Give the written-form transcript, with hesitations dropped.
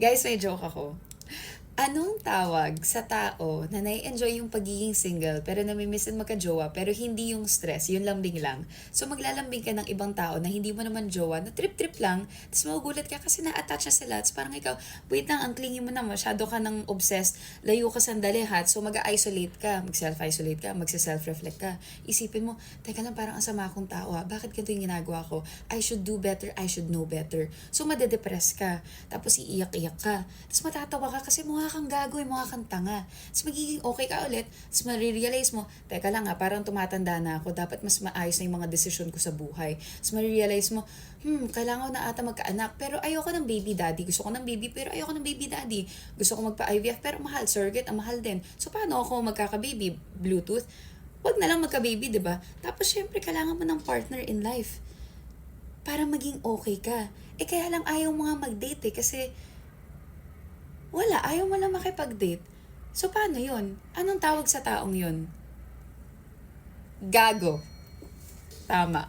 Guys, may joke ako. Anong tawag sa tao na nai-enjoy yung pagiging single pero namimiss din magka-jowa pero hindi yung stress, yung lambing lang. So maglalambing ka ng ibang tao na hindi mo naman jowa, na trip-trip lang, tapos magugulat ka kasi na-attach na sila. Tapos parang ikaw, wait lang, ang clingy mo na, masyado ka ng obsessed, layo ka sandali hat, so mag-isolate ka, mag-self-isolate ka, mag-self-reflect ka. Isipin mo, teka lang, parang ang sama akong tao bakit ganito yung ginagawa ko? I should do better, I should know better. So madedepress ka, tapos iiyak-iyak ka, tapos matatawa ka kasi mukha kang gagoy, mukha kang tanga. Tapos magiging okay ka ulit, tapos marirealize mo, teka lang parang tumatanda na ako, dapat mas maayos na yung mga desisyon ko sa buhay. Tapos marirealize mo, kailangan ko na ata magkaanak, pero ayoko ng baby daddy. Gusto ko ng baby, pero ayoko ng baby daddy. Gusto ko magpa-IVF, pero mahal, surrogate, ang mahal din. So paano ako magkaka-baby? Bluetooth? Wag na lang magka-baby, di ba? Tapos syempre, kailangan mo ng partner in life para maging okay ka. Kaya lang ayaw mo nga mag-date kasi wala, ayaw mo lang makipag-date. So, paano yun? Anong tawag sa taong yun? Gago. Tama.